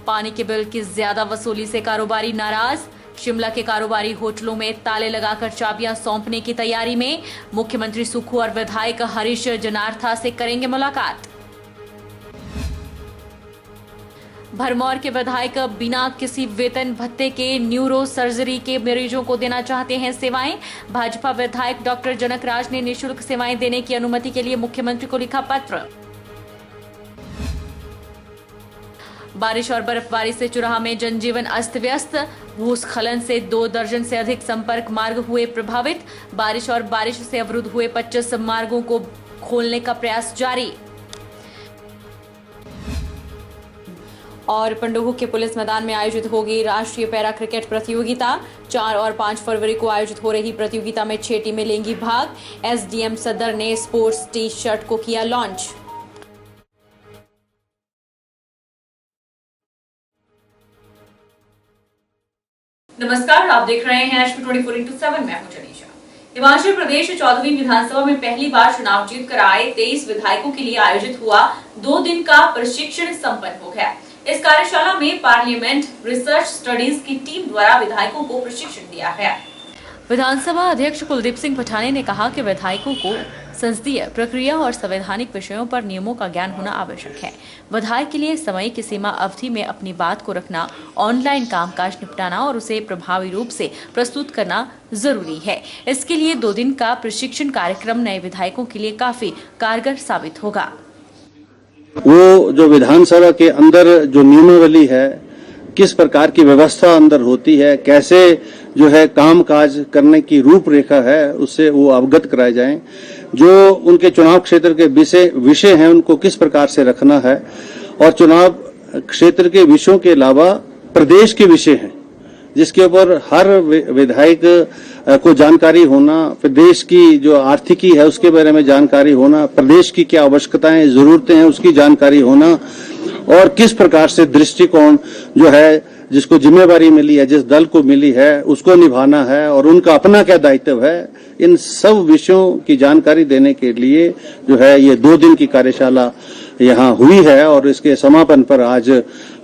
पानी के बिल की ज्यादा वसूली से कारोबारी नाराज। शिमला के कारोबारी होटलों में ताले लगाकर चाबियां सौंपने की तैयारी में। मुख्यमंत्री सुक्खू और विधायक हरीश जनार्था से करेंगे मुलाकात। भरमौर के विधायक बिना किसी वेतन भत्ते के न्यूरो सर्जरी के मरीजों को देना चाहते हैं सेवाएं। भाजपा विधायक डॉक्टर जनक राज ने निःशुल्क सेवाएं देने की अनुमति के लिए मुख्यमंत्री को लिखा पत्र। बारिश और बर्फबारी से चुराह में जनजीवन अस्त व्यस्त। भूस्खलन से 2 दर्जन से अधिक संपर्क मार्ग हुए प्रभावित। बारिश से अवरुद्ध हुए 25 मार्गों को खोलने का प्रयास जारी। और पंडोह के पुलिस मैदान में आयोजित होगी राष्ट्रीय पैरा क्रिकेट प्रतियोगिता। 4 और 5 फरवरी को आयोजित हो रही प्रतियोगिता में 6 टीमें लेंगी भाग। एसडीएम सदर ने स्पोर्ट्स टी शर्ट को किया लॉन्च। नमस्कार, आप देख रहे हैं एचपी 24x7। मैं हूं जनीशा। हिमाचल प्रदेश 14वीं विधानसभा में पहली बार चुनाव जीतकर आए 23 विधायकों के लिए आयोजित हुआ 2 दिन का प्रशिक्षण संपन्न हो गया। इस कार्यशाला में पार्लियामेंट रिसर्च स्टडीज की टीम द्वारा विधायकों को प्रशिक्षण दिया गया। विधानसभा अध्यक्ष कुलदीप सिंह पठानिया ने कहा कि विधायकों को संसदीय प्रक्रिया और संवैधानिक विषयों पर नियमों का ज्ञान होना आवश्यक है। विधायक के लिए समय की सीमा अवधि में अपनी बात को रखना, ऑनलाइन कामकाज निपटाना और उसे प्रभावी रूप से प्रस्तुत करना जरूरी है। इसके लिए 2 दिन का प्रशिक्षण कार्यक्रम नए विधायकों के लिए काफी कारगर साबित होगा। वो जो विधानसभा के अंदर जो नियमावली है, किस प्रकार की व्यवस्था अंदर होती है, कैसे जो है कामकाज करने की रूपरेखा है, उससे वो अवगत कराए जाएं। जो उनके चुनाव क्षेत्र के विषय हैं उनको किस प्रकार से रखना है, और चुनाव क्षेत्र के विषयों के अलावा प्रदेश के विषय हैं जिसके ऊपर हर विधायक को जानकारी होना, प्रदेश की जो आर्थिकी है उसके बारे में जानकारी होना, प्रदेश की क्या आवश्यकताएं जरूरतें हैं उसकी जानकारी होना, और किस प्रकार से दृष्टिकोण जो है जिसको जिम्मेवारी मिली है, जिस दल को मिली है उसको निभाना है और उनका अपना क्या दायित्व है, इन सब विषयों की जानकारी देने के लिए जो है ये 2 दिन की कार्यशाला यहाँ हुई है। और इसके समापन पर आज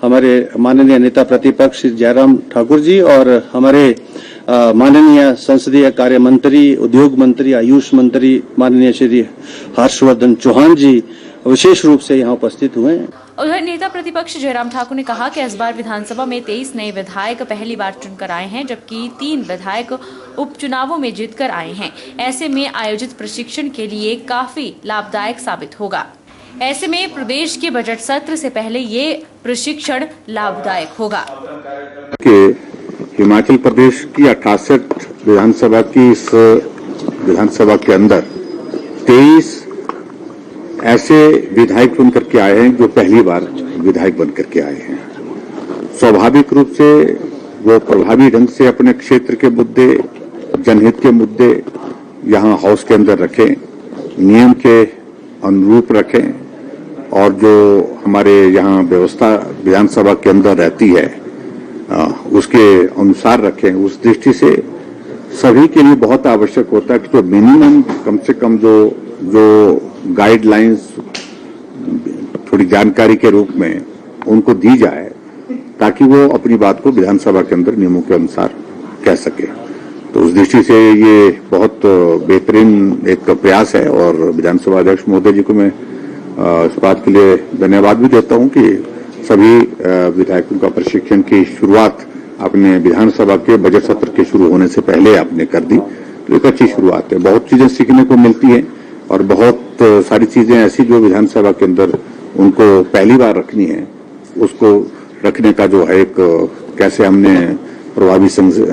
हमारे माननीय नेता प्रतिपक्ष जयराम ठाकुर जी और हमारे माननीय संसदीय कार्य मंत्री, उद्योग मंत्री, आयुष मंत्री माननीय श्री हर्षवर्धन चौहान जी विशेष रूप से यहाँ उपस्थित हुए हैं। उधर नेता प्रतिपक्ष जयराम ठाकुर ने कहा कि इस बार विधानसभा में 23 नए विधायक पहली बार चुनकर आए हैं, जबकि 3 विधायक उपचुनावों में जीतकर आए हैं। ऐसे में आयोजित प्रशिक्षण के लिए काफी लाभदायक साबित होगा। ऐसे में प्रदेश के बजट सत्र से पहले ये प्रशिक्षण लाभदायक होगा। हिमाचल प्रदेश की 68 विधानसभा की इस विधानसभा के अंदर 23 ऐसे विधायक बनकर के आए हैं जो पहली बार विधायक बनकर के आए हैं। स्वाभाविक रूप से वो प्रभावी ढंग से अपने क्षेत्र के मुद्दे, जनहित के मुद्दे यहाँ हाउस के अंदर रखें, नियम के अनुरूप रखें, और जो हमारे यहाँ व्यवस्था विधानसभा के अंदर रहती है उसके अनुसार रखें। उस दृष्टि से सभी के लिए बहुत आवश्यक होता है कि जो मिनिमम कम से कम जो गाइडलाइंस थोड़ी जानकारी के रूप में उनको दी जाए ताकि वो अपनी बात को विधानसभा के अंदर नियमों के अनुसार कह सके। तो उस दृष्टि से ये बहुत बेहतरीन एक प्रयास है और विधानसभा अध्यक्ष महोदय जी को मैं इस बात के लिए धन्यवाद भी देता हूं कि सभी विधायकों का प्रशिक्षण की शुरुआत अपने विधानसभा के बजट सत्र के शुरू होने से पहले आपने कर दी। तो एक अच्छी शुरुआत है। बहुत चीजें सीखने को मिलती हैं और बहुत सारी चीजें ऐसी जो विधानसभा के अंदर उनको पहली बार रखनी है, उसको रखने का जो है एक कैसे हमने प्रभावी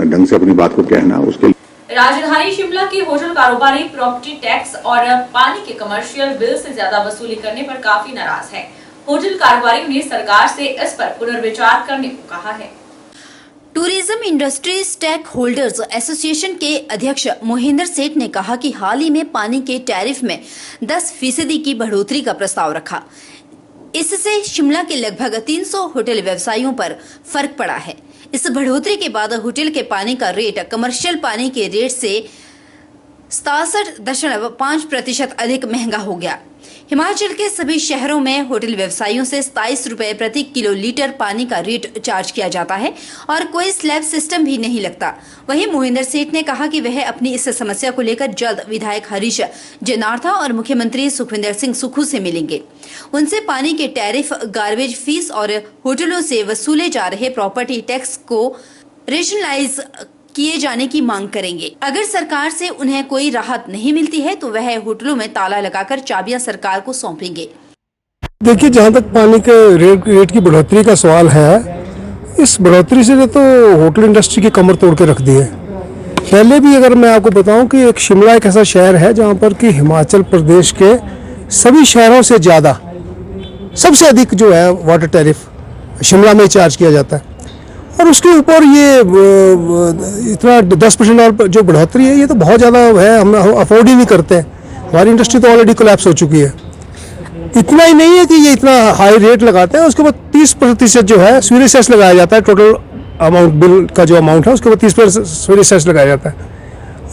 ढंग से अपनी बात को कहना, उसके राजधानी शिमला के होटल कारोबारी प्रॉपर्टी टैक्स और पानी के कमर्शियल बिल से ज्यादा वसूली करने पर काफी नाराज है। होटल कारोबारियों ने सरकार से इस पर पुनर्विचार करने को कहा है। Tourism industry stake holders association के अध्यक्ष मोहिंदर सेठ ने कहा कि हाल ही में पानी के टैरिफ में 10% की बढ़ोतरी का प्रस्ताव रखा। इससे शिमला के लगभग 300 होटल व्यवसायियों पर फर्क पड़ा है। इस बढ़ोतरी के बाद होटल के पानी का रेट कमर्शियल पानी के रेट से 67.5% अधिक महंगा हो गया। हिमाचल के सभी शहरों में होटल व्यवसायियों से 27 रुपए प्रति किलो लीटर पानी का रेट चार्ज किया जाता है और कोई स्लैब सिस्टम भी नहीं लगता। वहीं मोहिंदर सेठ ने कहा कि वह अपनी इस समस्या को लेकर जल्द विधायक हरीश जनार्था और मुख्यमंत्री सुखविंदर सिंह सुक्खू से मिलेंगे। उनसे पानी के टैरिफ, गार्बेज फीस और होटलों से वसूले जा रहे प्रॉपर्टी टैक्स को रेशनलाइज किए जाने की मांग करेंगे। अगर सरकार से उन्हें कोई राहत नहीं मिलती है तो वह होटलों में ताला लगाकर चाबियां सरकार को सौंपेंगे। देखिए, जहाँ तक पानी के रेट की बढ़ोतरी का सवाल है, इस बढ़ोतरी से तो होटल इंडस्ट्री की कमर तोड़ के रख दी है। पहले भी अगर मैं आपको बताऊं कि एक शिमला एक ऐसा शहर है जहाँ पर कि हिमाचल प्रदेश के सभी शहरों से ज़्यादा, सबसे अधिक जो है वाटर टैरिफ शिमला में चार्ज किया जाता है और उसके ऊपर ये इतना 10% और जो बढ़ोतरी है, ये तो बहुत ज़्यादा है। हम अफोर्ड ही नहीं करते हैं। हमारी इंडस्ट्री तो ऑलरेडी कोलैप्स हो चुकी है। इतना ही नहीं है कि ये इतना हाई रेट लगाते हैं, उसके बाद 30% जो है स्वीरेज सेस लगाया जाता है। टोटल अमाउंट बिल का जो अमाउंट है उसके बाद 30% स्वीरेज सेस लगाया जाता है।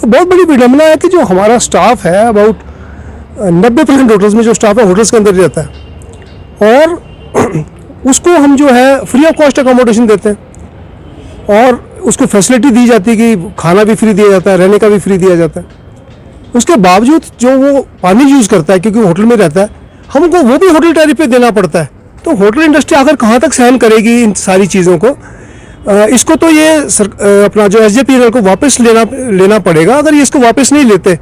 तो बहुत बड़ी विडम्बना है कि जो हमारा स्टाफ है, अबाउट 90% होटल्स में जो स्टाफ है होटल्स के अंदर रहता है और उसको हम जो है फ्री ऑफ कॉस्ट अकोमोडेशन देते हैं और उसको फैसिलिटी दी जाती है कि खाना भी फ्री दिया जाता है, रहने का भी फ्री दिया जाता है। उसके बावजूद जो वो पानी यूज़ करता है, क्योंकि होटल में रहता है, हमको वो भी होटल टैरिफ पे देना पड़ता है। तो होटल इंडस्ट्री आखिर कहाँ तक सहन करेगी इन सारी चीज़ों को? इसको तो ये अपना जो SJPNL को वापस लेना पड़ेगा। अगर ये इसको वापस नहीं लेते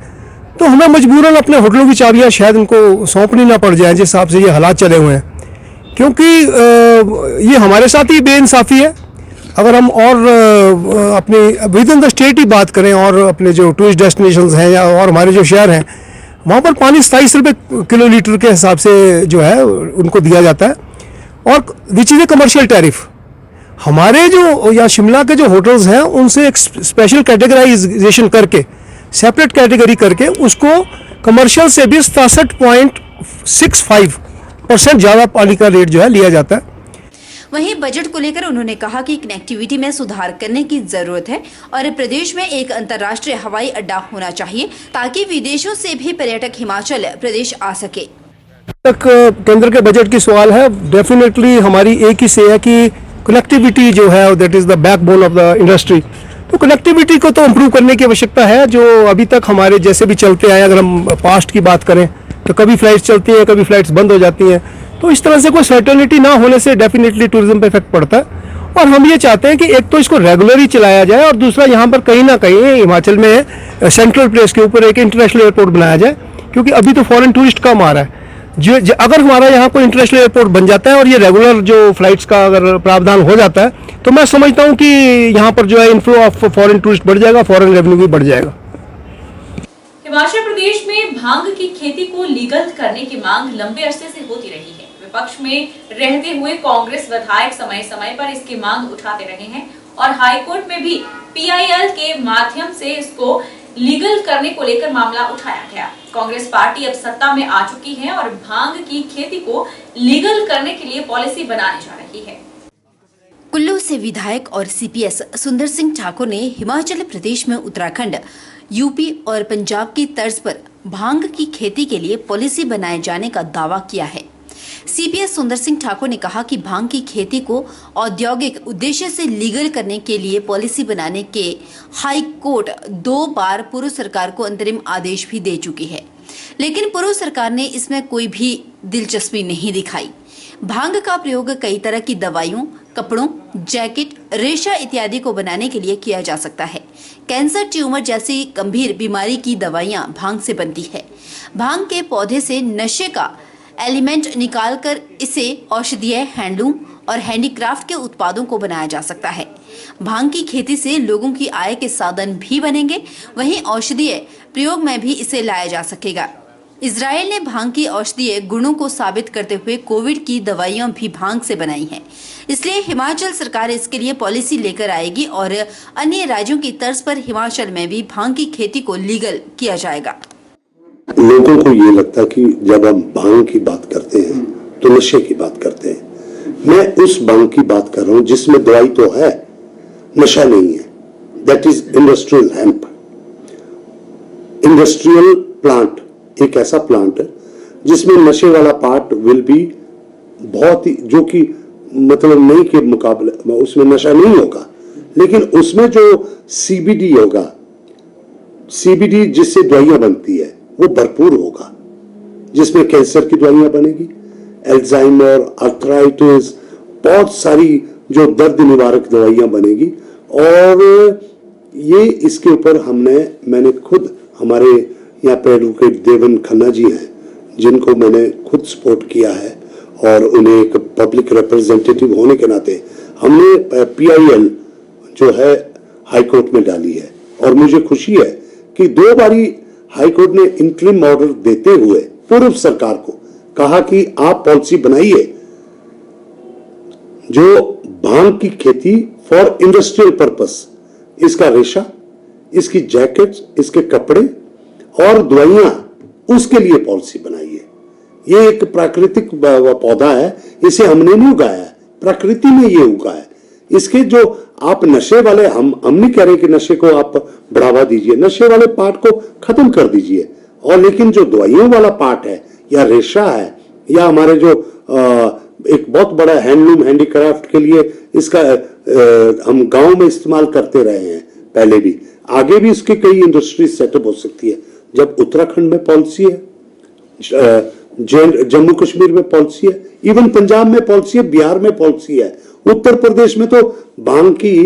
तो हमें मजबूरन अपने होटलों की चाबियाँ शायद इनको सौंपनी ना पड़ जाए, जिस हिसाब से ये हालात चले हुए हैं। क्योंकि ये हमारे साथ ही बेइंसाफ़ी है। अगर हम और अपने विद इन द स्टेट ही बात करें और अपने जो टूरिस्ट डेस्टिनेशंस हैं या और हमारे जो शहर हैं, वहाँ पर पानी 27 रुपये किलो लीटर के हिसाब से जो है उनको दिया जाता है और which is a commercial tariff. हमारे जो या शिमला के जो होटल्स हैं उनसे एक स्पेशल कैटेगराइजेशन करके, सेपरेट कैटेगरी करके उसको कमर्शियल से भी 67.65% ज़्यादा पानी का रेट जो है लिया जाता है। वहीं बजट को लेकर उन्होंने कहा कि कनेक्टिविटी में सुधार करने की जरूरत है और प्रदेश में एक अंतर्राष्ट्रीय हवाई अड्डा होना चाहिए ताकि विदेशों से भी पर्यटक हिमाचल प्रदेश आ सके। तक केंद्र के बजट की सवाल है, डेफिनेटली हमारी एक ही से है कि कनेक्टिविटी जो है that is the backbone of the industry. तो कनेक्टिविटी को तो इम्प्रूव करने की आवश्यकता है। जो अभी तक हमारे जैसे भी चलते आए, अगर हम पास्ट की बात करें तो कभी फ्लाइट्स चलती हैं, कभी फ्लाइट्स बंद हो जाती हैं। तो इस तरह से कोई सर्टेनिटी ना होने से डेफिनेटली टूरिज्म पे इफेक्ट पड़ता है और हम ये चाहते हैं कि एक तो इसको रेगुलरली चलाया जाए और दूसरा यहाँ पर कहीं ना कहीं हिमाचल में सेंट्रल प्लेस के ऊपर एक इंटरनेशनल एयरपोर्ट बनाया जाए, क्योंकि अभी तो फॉरेन टूरिस्ट कम आ रहा है। अगर हमारा यहाँ कोई इंटरनेशनल एयरपोर्ट बन जाता है और ये रेगुलर जो फ्लाइट्स का अगर प्रावधान हो जाता है तो मैं समझता हूँ कि यहाँ पर जो है इनफ्लो ऑफ फॉरेन टूरिस्ट बढ़ जाएगा, फॉरेन रेवेन्यू भी बढ़ जाएगा। हिमाचल प्रदेश में भांग की खेती को लीगल करने की मांग लंबे अरसे से होती रही है। विपक्ष में रहते हुए कांग्रेस विधायक समय समय पर इसकी मांग उठाते रहे हैं और हाईकोर्ट में भी PIL के माध्यम से इसको लीगल करने को लेकर मामला उठाया गया। कांग्रेस पार्टी अब सत्ता में आ चुकी है और भांग की खेती को लीगल करने के लिए पॉलिसी बनाने जा रही है। कुल्लू से विधायक और CPS सुंदर सिंह ठाकुर ने हिमाचल प्रदेश में उत्तराखंड, यूपी और पंजाब की तर्ज पर भांग की खेती के लिए पॉलिसी बनाए जाने का दावा किया है। CPS सुंदर सिंह ठाकुर ने कहा कि भांग की खेती को औद्योगिक उद्देश्य से लीगल करने के लिए पॉलिसी बनाने के हाई कोर्ट 2 बार पूर्व सरकार को अंतरिम आदेश भी दे चुकी है, लेकिन पूर्व सरकार ने इसमें कोई भी दिलचस्पी नहीं दिखाई। भांग का प्रयोग कई तरह की दवाइयों, कपड़ों, जैकेट, रेशा इत्यादि को बनाने के लिए किया जा सकता है। कैंसर, ट्यूमर जैसी गंभीर बीमारी की दवाइयां भांग से बनती है। भांग के पौधे से नशे का एलिमेंट निकालकर इसे औषधीय, हैंडलूम और हैंडीक्राफ्ट के उत्पादों को बनाया जा सकता है। भांग की खेती से लोगों की आय के साधन भी बनेंगे, वहीं औषधीय प्रयोग में भी इसे लाया जा सकेगा। इजराइल ने भांग की औषधीय गुणों को साबित करते हुए कोविड की दवाइयां भी भांग से बनाई हैं। इसलिए हिमाचल सरकार इसके लिए पॉलिसी लेकर आएगी और अन्य राज्यों की तर्ज पर हिमाचल में भी भांग की खेती को लीगल किया जाएगा। लोगों को ये लगता है कि जब हम भांग की बात करते हैं तो नशे की बात करते हैं। मैं उस भांग की बात कर रहा हूं जिसमें दवाई तो है, नशा नहीं है। That is industrial hemp. Industrial plant एक ऐसा प्लांट है जिसमें नशे वाला पार्ट विल बी बहुत ही, जो कि मतलब नहीं के मुकाबले उसमें नशा नहीं होगा, लेकिन उसमें जो सीबीडी होगा, सीबीडी जिससे दवाइयां बनती है वो भरपूर होगा, जिसमें कैंसर की दवाइयां बनेगी, अल्जाइमर, आर्थराइटिस, बहुत सारी जो दर्द निवारक दवाइयां बनेगी। और ये इसके ऊपर मैंने खुद, हमारे यहाँ पे एडवोकेट देवन खन्ना जी हैं जिनको मैंने खुद सपोर्ट किया है, और उन्हें एक पब्लिक रिप्रेजेंटेटिव होने के नाते हमने पीआईएल जो है हाई कोर्ट में डाली है। और मुझे खुशी है कि 2 बारी हाई कोर्ट ने इंटरिम ऑर्डर देते हुए पूर्व सरकार को कहा कि आप पॉलिसी बनाइए जो भांग की खेती फॉर इंडस्ट्रियल पर्पस, इसका रेशा, इसकी जैकेट्स, इसके कपड़े और दवाइयां, उसके लिए पॉलिसी बनाइए। ये एक प्राकृतिक पौधा है, इसे हमने नहीं उगाया है, प्रकृति में ये उगा है। इसके जो आप नशे वाले, हम नहीं कह रहे कि नशे को आप बढ़ावा दीजिए, नशे वाले पार्ट को खत्म कर दीजिए, और लेकिन जो दवाइयों वाला पार्ट है या रेशा है या हमारे जो एक बहुत बड़ा हैंडलूम हैंडीक्राफ्ट के लिए इसका हम गांव में इस्तेमाल करते रहे हैं पहले भी, आगे भी इसकी कई इंडस्ट्रीज सेटअप हो सकती है। जब उत्तराखंड में पॉलिसी है, जम्मू कश्मीर में पॉलिसी है, इवन पंजाब में पॉलिसी है, बिहार में पॉलिसी है, उत्तर प्रदेश में तो भांग की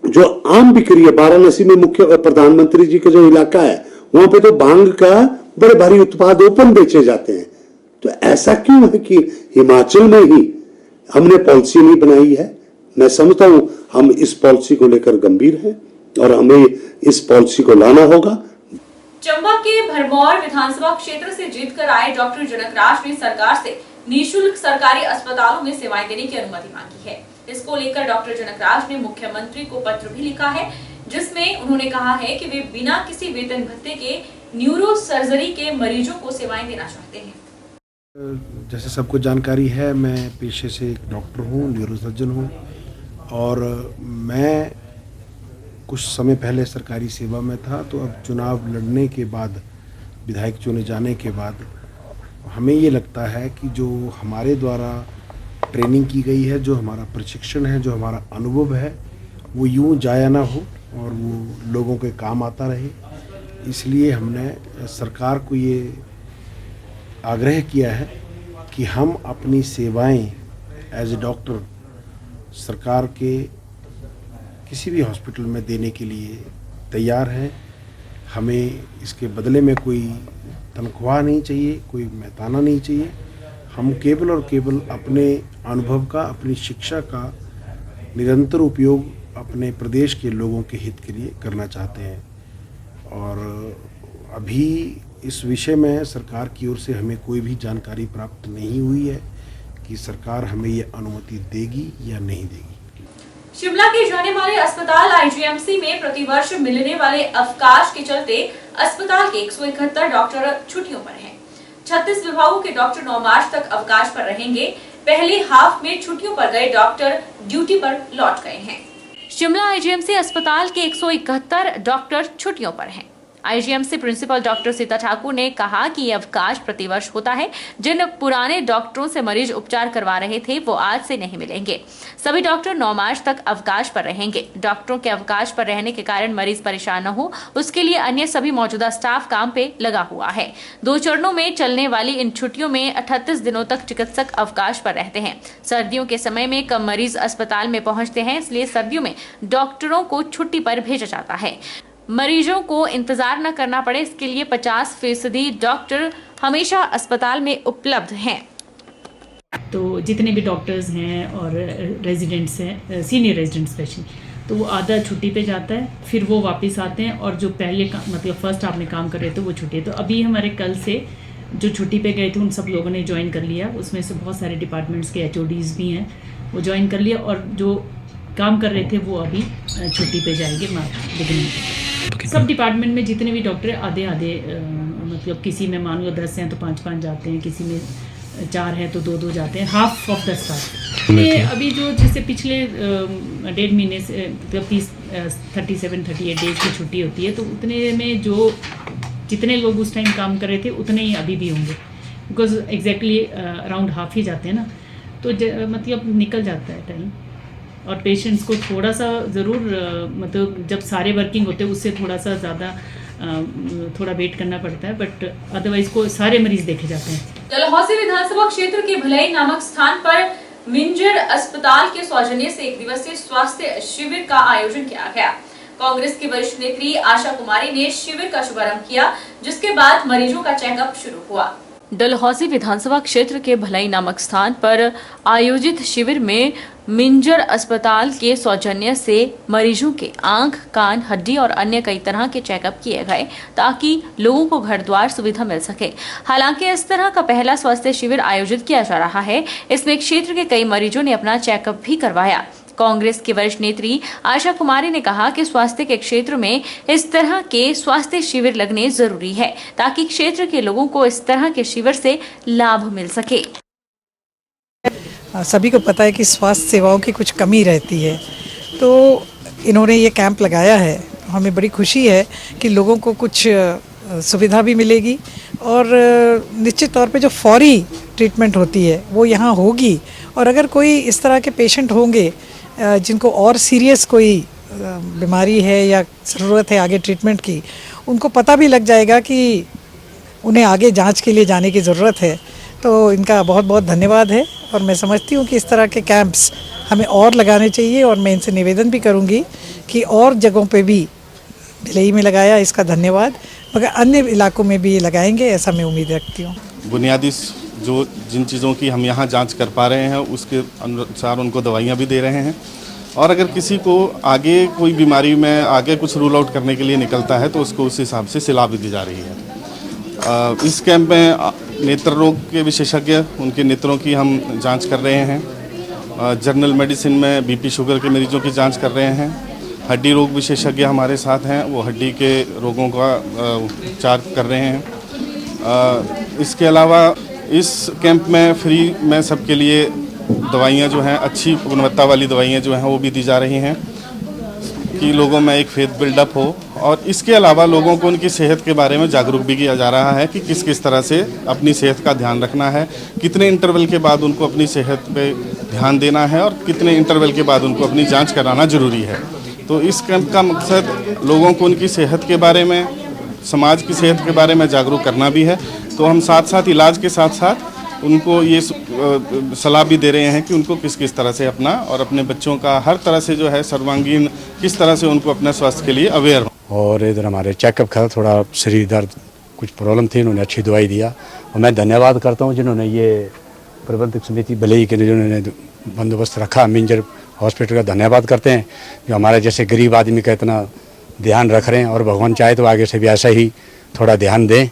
जो आम बिक्री है, वाराणसी में मुख्य प्रधानमंत्री जी का जो इलाका है वहां पे तो भांग का बड़े भारी उत्पाद ओपन बेचे जाते हैं। तो ऐसा क्यों है कि हिमाचल में ही हमने पॉलिसी नहीं बनाई है? मैं समझता हूं हम इस पॉलिसी को लेकर गंभीर हैं और हमें इस पॉलिसी को लाना होगा। चंबा के भरमौर विधानसभा क्षेत्र से जीतकर आए डॉक्टर जनकराज ने सरकार से निःशुल्क सरकारी अस्पतालों में सेवाएं देने की अनुमति मांगी है। इसको लेकर डॉक्टर जनकराज ने मुख्यमंत्री को पत्र भी लिखा है, जिसमें उन्होंने कहा है कि वे बिना किसी वेतन भत्ते के न्यूरो सर्जरी के मरीजों को सेवाएं देना चाहते हैं। जैसे सबको जानकारी है, मैं पेशे से एक डॉक्टर हूँ, न्यूरोसर्जन हूँ, और मैं कुछ समय पहले सरकारी सेवा में था। तो अब चुनाव लड़ने के बाद, विधायक चुने जाने के बाद हमें ये लगता है कि जो हमारे द्वारा ट्रेनिंग की गई है, जो हमारा प्रशिक्षण है, जो हमारा अनुभव है, वो यूं जाया ना हो और वो लोगों के काम आता रहे। इसलिए हमने सरकार को ये आग्रह किया है कि हम अपनी सेवाएं एज ए डॉक्टर सरकार के किसी भी हॉस्पिटल में देने के लिए तैयार हैं। हमें इसके बदले में कोई तनख्वाह नहीं चाहिए, कोई मेहताना नहीं चाहिए। हम केवल और केवल अपने अनुभव का, अपनी शिक्षा का निरंतर उपयोग अपने प्रदेश के लोगों के हित के लिए करना चाहते हैं। और अभी इस विषय में सरकार की ओर से हमें कोई भी जानकारी प्राप्त नहीं हुई है कि सरकार हमें ये अनुमति देगी या नहीं देगी। शिमला के जाने माने अस्पताल आईजीएमसी में प्रतिवर्ष मिलने वाले अवकाश के चलते अस्पताल के 171 डॉक्टर छुट्टियों पर हैं। 36 विभागों के डॉक्टर 9 मार्च तक अवकाश पर रहेंगे। पहले हाफ में छुट्टियों पर गए डॉक्टर ड्यूटी पर लौट गए हैं। शिमला आईजीएमसी अस्पताल के 171 डॉक्टर छुट्टियों पर हैं। IGMC principal doctor Sita Thakur ने कहा कि यह अवकाश प्रतिवर्ष होता है। जिन पुराने डॉक्टरों से मरीज उपचार करवा रहे थे वो आज से नहीं मिलेंगे। सभी डॉक्टर 9 मार्च तक अवकाश पर रहेंगे। डॉक्टरों के अवकाश पर रहने के कारण मरीज परेशान न हो, उसके लिए अन्य सभी मौजूदा स्टाफ काम पे लगा हुआ है। 2 चरणों में चलने वाली इन छुट्टियों में 38 दिनों तक चिकित्सक अवकाश पर रहते हैं। सर्दियों के समय में कम मरीज अस्पताल में पहुंचते हैं, इसलिए सर्दियों में डॉक्टरों को छुट्टी पर भेजा जाता है। मरीजों को इंतजार न करना पड़े, इसके लिए 50% डॉक्टर हमेशा अस्पताल में उपलब्ध हैं। तो जितने भी डॉक्टर्स हैं और रेजिडेंट्स हैं, सीनियर रेजिडेंट स्पेशली, तो वो आधा छुट्टी पे जाता है, फिर वो वापस आते हैं, और जो पहले मतलब फर्स्ट हाफ में काम कर रहे थे वो छुट्टी। तो अभी हमारे कल से जो छुट्टी पे गए थे उन सब लोगों ने ज्वाइन कर लिया। उसमें से बहुत सारे डिपार्टमेंट्स के HODs भी हैं, वो ज्वाइन कर लिया, और जो काम कर रहे थे वो अभी छुट्टी पे जाएंगे बिगिनिंग। सब डिपार्टमेंट में जितने भी डॉक्टर आधे मतलब किसी में मान लो 10 हैं तो 5-5 जाते हैं, किसी में 4 हैं तो 2-2 जाते हैं, हाफ ऑफ द स्टाफ। अभी जो जैसे पिछले 1.5 महीने से मतलब 37-38 डेज की छुट्टी होती है, तो उतने में जो जितने लोग उस टाइम काम कर रहे थे उतने ही अभी भी होंगे। बिकॉज एग्जैक्टली अराउंड हाफ ही जाते हैं ना, तो मतलब निकल जाता है टाइम। और पेशेंट्स को थोड़ा सा ज़रूर मतलब जब सारे वर्किंग होते हैं उससे थोड़ा सा ज़्यादा थोड़ा वेट करना पड़ता है, बट अदरवाइज को सारे मरीज देखे जाते हैं। डलहौजी विधानसभा क्षेत्र के भलई नामक स्थान पर मिंजर अस्पताल के सौजन्य से 1 दिवसीय स्वास्थ्य शिविर का आयोजन किया गया। कांग्रेस की वरिष्ठ नेत्री आशा कुमारी ने शिविर का शुभारंभ किया, जिसके बाद मरीजों का चेकअप शुरू हुआ। डलहौजी विधानसभा क्षेत्र के भलई नामक स्थान पर आयोजित शिविर में मिंजर अस्पताल के सौजन्य से मरीजों के आंख, कान, हड्डी और अन्य कई तरह के चेकअप किए गए, ताकि लोगों को घर द्वार सुविधा मिल सके। हालांकि इस तरह का पहला स्वास्थ्य शिविर आयोजित किया जा रहा है। इसमें क्षेत्र के कई मरीजों ने अपना चेकअप भी करवाया। कांग्रेस की वरिष्ठ नेत्री आशा कुमारी ने कहा कि स्वास्थ्य के क्षेत्र में इस तरह के स्वास्थ्य शिविर लगने जरूरी है, ताकि क्षेत्र के लोगों को इस तरह के शिविर से लाभ मिल सके। सभी को पता है कि स्वास्थ्य सेवाओं की कुछ कमी रहती है, तो इन्होंने ये कैंप लगाया है। हमें बड़ी खुशी है कि लोगों को कुछ सुविधा भी मिलेगी और निश्चित तौर पे जो फौरी ट्रीटमेंट होती है वो यहाँ होगी। और अगर कोई इस तरह के पेशेंट होंगे जिनको और सीरियस कोई बीमारी है या ज़रूरत है आगे ट्रीटमेंट की, उनको पता भी लग जाएगा कि उन्हें आगे जांच के लिए जाने की ज़रूरत है। तो इनका बहुत बहुत धन्यवाद है और मैं समझती हूँ कि इस तरह के कैंप्स हमें और लगाने चाहिए और मैं इनसे निवेदन भी करूँगी कि और जगहों पे भी, भिलई में लगाया इसका धन्यवाद, मगर अन्य इलाकों में भी लगाएंगे, ऐसा मैं उम्मीद रखती हूँ। बुनियादी जिन चीज़ों की हम यहाँ जांच कर पा रहे हैं उसके अनुसार उनको दवाइयाँ भी दे रहे हैं। और अगर किसी को आगे कोई बीमारी में आगे कुछ रूल आउट करने के लिए निकलता है तो उसको उस हिसाब से सलाह भी दी जा रही है। इस कैंप में नेत्र रोग के विशेषज्ञ, उनके नेत्रों की हम जांच कर रहे हैं। जनरल मेडिसिन में बीपी शुगर के मरीजों की जांच कर रहे हैं। हड्डी रोग विशेषज्ञ हमारे साथ हैं, वो हड्डी के रोगों का उपचार कर रहे हैं। इसके अलावा इस कैंप में फ्री में सबके लिए दवाइयाँ जो हैं, अच्छी गुणवत्ता वाली दवाइयाँ जो हैं वो भी दी जा रही हैं कि लोगों में एक फेथ बिल्डअप हो। और इसके अलावा लोगों को उनकी सेहत के बारे में जागरूक भी किया जा रहा है कि किस किस तरह से अपनी सेहत का ध्यान रखना है, कितने इंटरवल के बाद उनको अपनी सेहत पे ध्यान देना है और कितने इंटरवल के बाद उनको अपनी जांच कराना ज़रूरी है। तो इस कैंप का मकसद लोगों को उनकी सेहत के बारे में, समाज की सेहत के बारे में जागरूक करना भी है। तो हम साथ साथ इलाज के साथ साथ उनको ये सलाह भी दे रहे हैं कि उनको किस किस तरह से अपना और अपने बच्चों का हर तरह से जो है सर्वांगीण किस तरह से उनको अपने स्वास्थ्य के लिए अवेयर हो। और इधर हमारे चेकअप का थोड़ा शरीर दर्द कुछ प्रॉब्लम थी, उन्होंने अच्छी दवाई दिया और मैं धन्यवाद करता हूँ जिन्होंने ये प्रबंधक समिति भलई के जिन्होंने बंदोबस्त रखा। मिंजर हॉस्पिटल का धन्यवाद करते हैं जो हमारे जैसे गरीब आदमी का इतना ध्यान रख रहे हैं और भगवान चाहे तो आगे से भी ऐसा ही थोड़ा ध्यान दें।